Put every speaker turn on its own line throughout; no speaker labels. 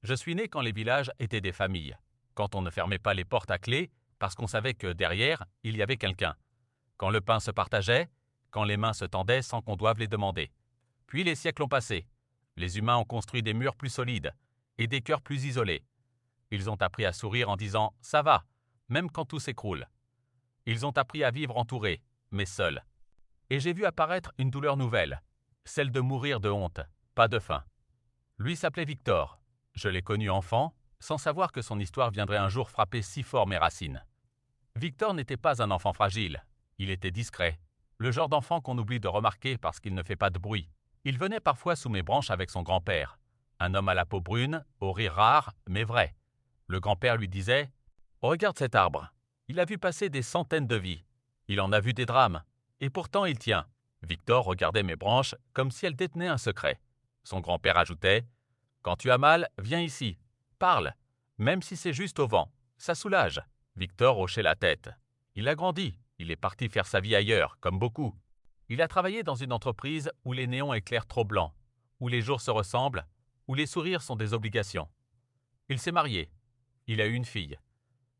Je suis né quand les villages étaient des familles, quand on ne fermait pas les portes à clé parce qu'on savait que derrière, il y avait quelqu'un, quand le pain se partageait, quand les mains se tendaient sans qu'on doive les demander. Puis les siècles ont passé. Les humains ont construit des murs plus solides et des cœurs plus isolés. Ils ont appris à sourire en disant « ça va », même quand tout s'écroule. Ils ont appris à vivre entourés, mais seuls. Et j'ai vu apparaître une douleur nouvelle, celle de mourir de honte, pas de faim. Lui s'appelait Victor. Je l'ai connu enfant, sans savoir que son histoire viendrait un jour frapper si fort mes racines. Victor n'était pas un enfant fragile. Il était discret, le genre d'enfant qu'on oublie de remarquer parce qu'il ne fait pas de bruit. Il venait parfois sous mes branches avec son grand-père, un homme à la peau brune, au rire rare, mais vrai. Le grand-père lui disait « Regarde cet arbre, il a vu passer des centaines de vies. Il en a vu des drames, et pourtant il tient. » Victor regardait mes branches comme si elles détenaient un secret. Son grand-père ajoutait « Quand tu as mal, viens ici, parle, même si c'est juste au vent, ça soulage. » Victor hochait la tête. Il a grandi, il est parti faire sa vie ailleurs, comme beaucoup. Il a travaillé dans une entreprise où les néons éclairent trop blanc, où les jours se ressemblent, où les sourires sont des obligations. Il s'est marié. Il a eu une fille.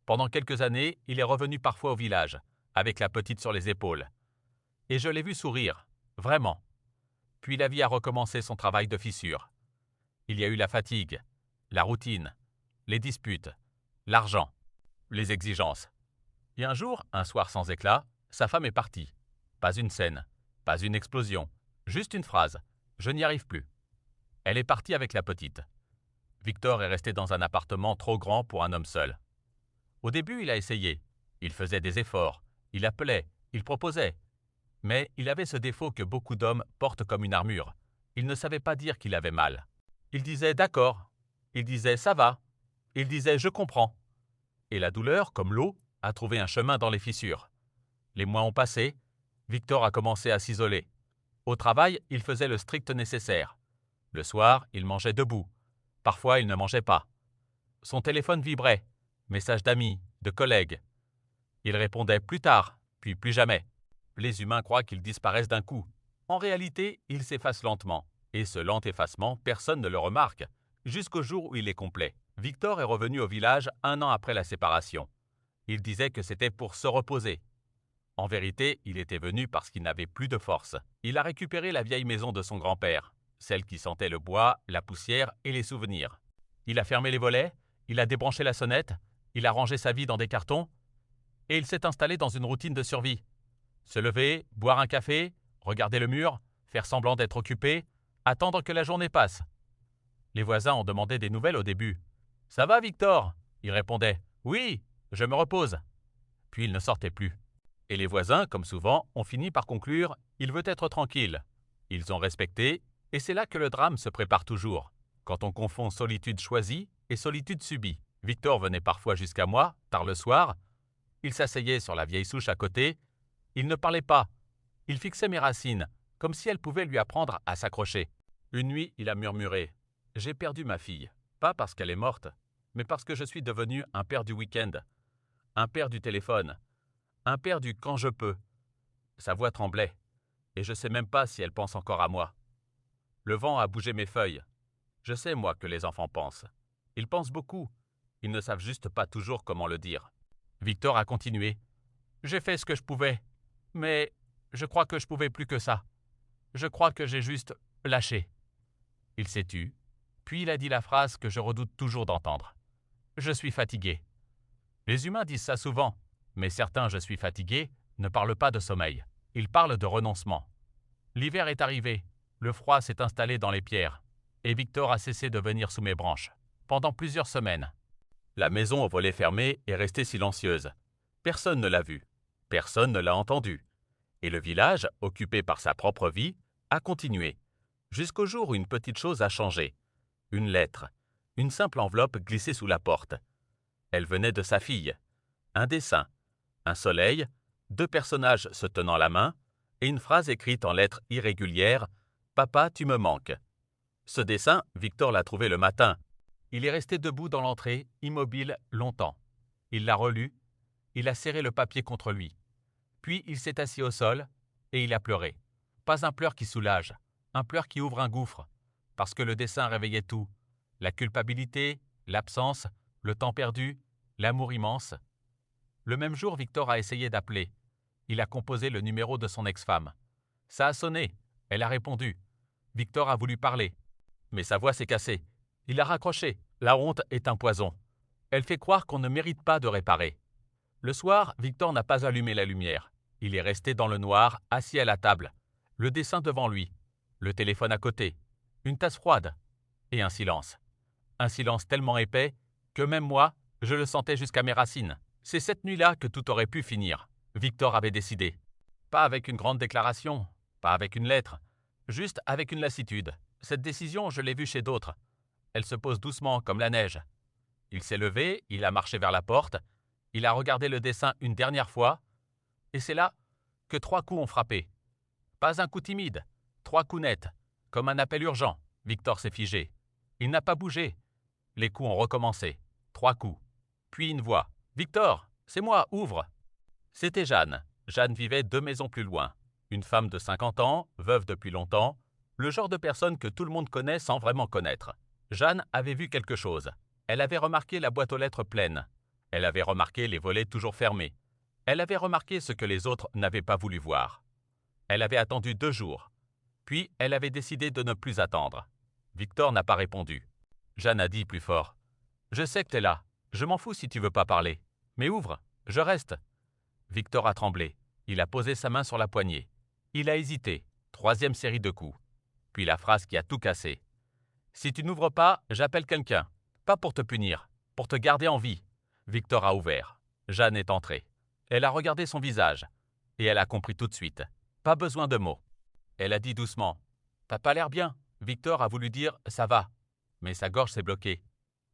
Pendant quelques années, il est revenu parfois au village, avec la petite sur les épaules. Et je l'ai vu sourire, vraiment. Puis la vie a recommencé son travail de fissure. Il y a eu la fatigue, la routine, les disputes, l'argent, les exigences. Et un jour, un soir sans éclat, sa femme est partie. Pas une scène, pas une explosion, juste une phrase. Je n'y arrive plus. Elle est partie avec la petite. Victor est resté dans un appartement trop grand pour un homme seul. Au début, il a essayé. Il faisait des efforts. Il appelait. Il proposait. Mais il avait ce défaut que beaucoup d'hommes portent comme une armure. Il ne savait pas dire qu'il avait mal. Il disait « d'accord ». Il disait « ça va ». Il disait « je comprends ». Et la douleur, comme l'eau, a trouvé un chemin dans les fissures. Les mois ont passé. Victor a commencé à s'isoler. Au travail, il faisait le strict nécessaire. Le soir, il mangeait debout. Parfois, il ne mangeait pas. Son téléphone vibrait. Messages d'amis, de collègues. Il répondait plus tard, puis plus jamais. Les humains croient qu'ils disparaissent d'un coup. En réalité, ils s'effacent lentement. Et ce lent effacement, personne ne le remarque, jusqu'au jour où il est complet. Victor est revenu au village 1 an après la séparation. Il disait que c'était pour se reposer. En vérité, il était venu parce qu'il n'avait plus de force. Il a récupéré la vieille maison de son grand-père, celle qui sentait le bois, la poussière et les souvenirs. Il a fermé les volets, il a débranché la sonnette, il a rangé sa vie dans des cartons, et il s'est installé dans une routine de survie. Se lever, boire un café, regarder le mur, faire semblant d'être occupé, attendre que la journée passe. Les voisins ont demandé des nouvelles au début. « Ça va, Victor ?» Il répondait « Oui, je me repose. » Puis il ne sortait plus. Et les voisins, comme souvent, ont fini par conclure « il veut être tranquille ». Ils ont respecté, et c'est là que le drame se prépare toujours, quand on confond solitude choisie et solitude subie. Victor venait parfois jusqu'à moi, tard le soir. Il s'asseyait sur la vieille souche à côté. Il ne parlait pas. Il fixait mes racines, comme si elles pouvaient lui apprendre à s'accrocher. Une nuit, il a murmuré « J'ai perdu ma fille, pas parce qu'elle est morte, mais parce que je suis devenu un père du week-end, un père du téléphone, un père du quand je peux. » Sa voix tremblait, et je ne sais même pas si elle pense encore à moi. Le vent a bougé mes feuilles. Je sais, moi, que les enfants pensent. Ils pensent beaucoup. Ils ne savent juste pas toujours comment le dire. Victor a continué. « J'ai fait ce que je pouvais, mais je crois que je pouvais plus que ça. Je crois que j'ai juste lâché. » Il s'est tu, puis il a dit la phrase que je redoute toujours d'entendre. « Je suis fatigué. » Les humains disent ça souvent, mais certains « je suis fatigué » ne parlent pas de sommeil. Ils parlent de renoncement. L'hiver est arrivé, le froid s'est installé dans les pierres, et Victor a cessé de venir sous mes branches, pendant plusieurs semaines. La maison au volet fermé est restée silencieuse. Personne ne l'a vue, personne ne l'a entendue. Et le village, occupé par sa propre vie, a continué, jusqu'au jour où une petite chose a changé. Une lettre, une simple enveloppe glissée sous la porte. Elle venait de sa fille. Un dessin, un soleil, 2 personnages se tenant la main, et une phrase écrite en lettres irrégulières « Papa, tu me manques ». Ce dessin, Victor l'a trouvé le matin. Il est resté debout dans l'entrée, immobile, longtemps. Il l'a relu, il a serré le papier contre lui. Puis il s'est assis au sol, et il a pleuré. Pas un pleur qui soulage, un pleur qui ouvre un gouffre, parce que le dessin réveillait tout. La culpabilité, l'absence, le temps perdu, l'amour immense. Le même jour, Victor a essayé d'appeler. Il a composé le numéro de son ex-femme. Ça a sonné. Elle a répondu. Victor a voulu parler. Mais sa voix s'est cassée. Il a raccroché. La honte est un poison. Elle fait croire qu'on ne mérite pas de réparer. Le soir, Victor n'a pas allumé la lumière. Il est resté dans le noir, assis à la table. Le dessin devant lui. Le téléphone à côté. Une tasse froide. Et un silence. Un silence tellement épais que même moi, je le sentais jusqu'à mes racines. C'est cette nuit-là que tout aurait pu finir. Victor avait décidé. Pas avec une grande déclaration, pas avec une lettre, juste avec une lassitude. Cette décision, je l'ai vue chez d'autres. Elle se pose doucement comme la neige. Il s'est levé, il a marché vers la porte, il a regardé le dessin une dernière fois, et c'est là que 3 coups ont frappé. Pas un coup timide, 3 coups nets, comme un appel urgent. Victor s'est figé. Il n'a pas bougé. Les coups ont recommencé. 3 coups. Puis une voix. « Victor, c'est moi, ouvre !» C'était Jeanne. Jeanne vivait 2 maisons plus loin. Une femme de 50 ans, veuve depuis longtemps, le genre de personne que tout le monde connaît sans vraiment connaître. Jeanne avait vu quelque chose. Elle avait remarqué la boîte aux lettres pleine. Elle avait remarqué les volets toujours fermés. Elle avait remarqué ce que les autres n'avaient pas voulu voir. Elle avait attendu 2 jours. Puis elle avait décidé de ne plus attendre. Victor n'a pas répondu. Jeanne a dit plus fort. « Je sais que t'es là. Je m'en fous si tu veux pas parler. Mais ouvre, je reste. » Victor a tremblé. Il a posé sa main sur la poignée. Il a hésité. 3e série de coups. Puis la phrase qui a tout cassé. « Si tu n'ouvres pas, j'appelle quelqu'un. Pas pour te punir, pour te garder en vie. » Victor a ouvert. Jeanne est entrée. Elle a regardé son visage. Et elle a compris tout de suite. Pas besoin de mots. Elle a dit doucement. « T'as pas l'air bien. » Victor a voulu dire « ça va ». Mais sa gorge s'est bloquée.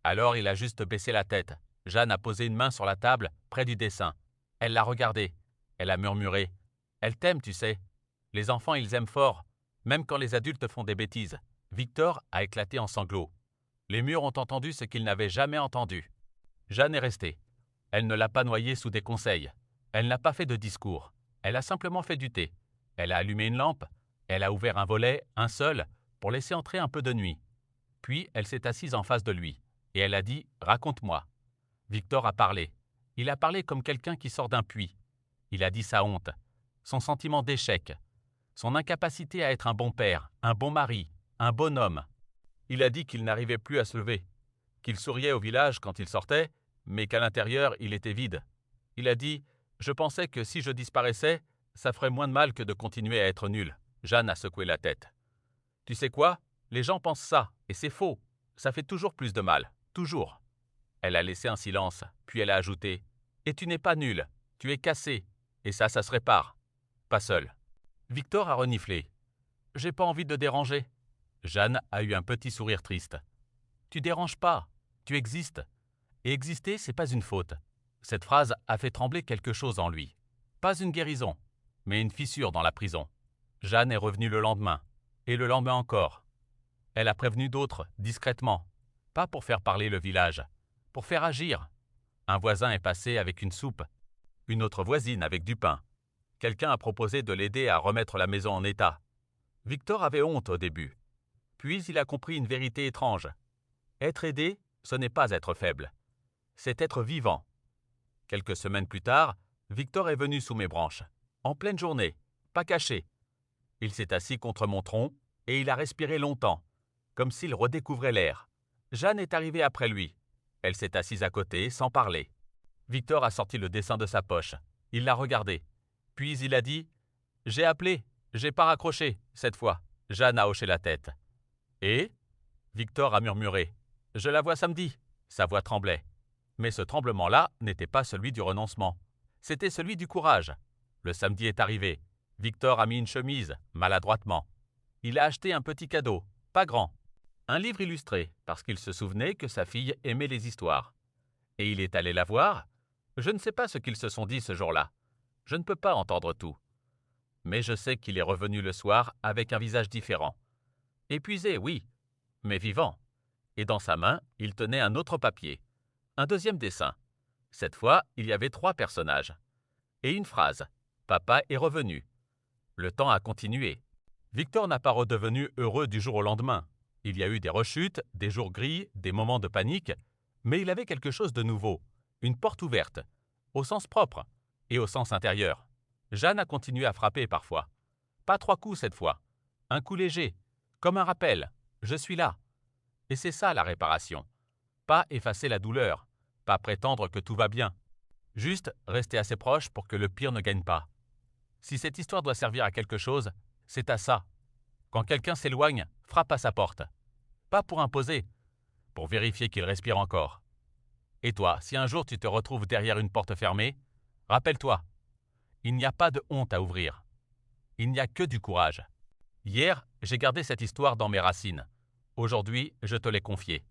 Alors il a juste baissé la tête. Jeanne a posé une main sur la table, près du dessin. Elle l'a regardé. Elle a murmuré. « Elle t'aime, tu sais. Les enfants, ils aiment fort, même quand les adultes font des bêtises. » Victor a éclaté en sanglots. Les murs ont entendu ce qu'ils n'avaient jamais entendu. Jeanne est restée. Elle ne l'a pas noyé sous des conseils. Elle n'a pas fait de discours. Elle a simplement fait du thé. Elle a allumé une lampe. Elle a ouvert un volet, un seul, pour laisser entrer un peu de nuit. Puis elle s'est assise en face de lui. Et elle a dit « Raconte-moi ». Victor a parlé. Il a parlé comme quelqu'un qui sort d'un puits. Il a dit sa honte, son sentiment d'échec, son incapacité à être un bon père, un bon mari, un bon homme. Il a dit qu'il n'arrivait plus à se lever, qu'il souriait au village quand il sortait, mais qu'à l'intérieur, il était vide. Il a dit « Je pensais que si je disparaissais, ça ferait moins de mal que de continuer à être nul. » Jeanne a secoué la tête. « Tu sais quoi? Les gens pensent ça, et c'est faux. Ça fait toujours plus de mal. Toujours. » Elle a laissé un silence, puis elle a ajouté « Et tu n'es pas nul, tu es cassé, et ça se répare. Pas seul. » Victor a reniflé. « J'ai pas envie de déranger. » Jeanne a eu un petit sourire triste. « Tu déranges pas, tu existes. Et exister, c'est pas une faute. » Cette phrase a fait trembler quelque chose en lui. Pas une guérison, mais une fissure dans la prison. Jeanne est revenue le lendemain, et le lendemain encore. Elle a prévenu d'autres, discrètement, pas pour faire parler le village, pour faire agir. Un voisin est passé avec une soupe, une autre voisine avec du pain. Quelqu'un a proposé de l'aider à remettre la maison en état. Victor avait honte au début. Puis il a compris une vérité étrange. Être aidé, ce n'est pas être faible. C'est être vivant. Quelques semaines plus tard, Victor est venu sous mes branches, en pleine journée, pas caché. Il s'est assis contre mon tronc et il a respiré longtemps, comme s'il redécouvrait l'air. Jeanne est arrivée après lui. Elle s'est assise à côté, sans parler. Victor a sorti le dessin de sa poche. Il l'a regardé. Puis il a dit « J'ai appelé, j'ai pas raccroché, cette fois. » Jeanne a hoché la tête. « Et ?» Victor a murmuré. « Je la vois samedi. » Sa voix tremblait. Mais ce tremblement-là n'était pas celui du renoncement. C'était celui du courage. Le samedi est arrivé. Victor a mis une chemise, maladroitement. Il a acheté un petit cadeau, pas grand. Un livre illustré, parce qu'il se souvenait que sa fille aimait les histoires. Et il est allé la voir. Je ne sais pas ce qu'ils se sont dit ce jour-là. Je ne peux pas entendre tout. Mais je sais qu'il est revenu le soir avec un visage différent. Épuisé, oui, mais vivant. Et dans sa main, il tenait un autre papier. Un deuxième dessin. Cette fois, il y avait 3 personnages. Et une phrase. Papa est revenu. Le temps a continué. Victor n'a pas redevenu heureux du jour au lendemain. Il y a eu des rechutes, des jours gris, des moments de panique, mais il avait quelque chose de nouveau, une porte ouverte, au sens propre et au sens intérieur. Jeanne a continué à frapper parfois. Pas 3 coups cette fois. Un coup léger, comme un rappel. Je suis là. Et c'est ça la réparation. Pas effacer la douleur, pas prétendre que tout va bien. Juste rester assez proche pour que le pire ne gagne pas. Si cette histoire doit servir à quelque chose, c'est à ça. Quand quelqu'un s'éloigne, frappe à sa porte. Pas pour imposer, pour vérifier qu'il respire encore. Et toi, si un jour tu te retrouves derrière une porte fermée, rappelle-toi, il n'y a pas de honte à ouvrir. Il n'y a que du courage. Hier, j'ai gardé cette histoire dans mes racines. Aujourd'hui, je te l'ai confiée.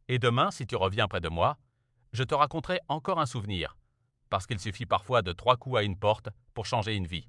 Et demain, si tu reviens près de moi, je te raconterai encore un souvenir, parce qu'il suffit parfois de 3 coups à une porte pour changer une vie.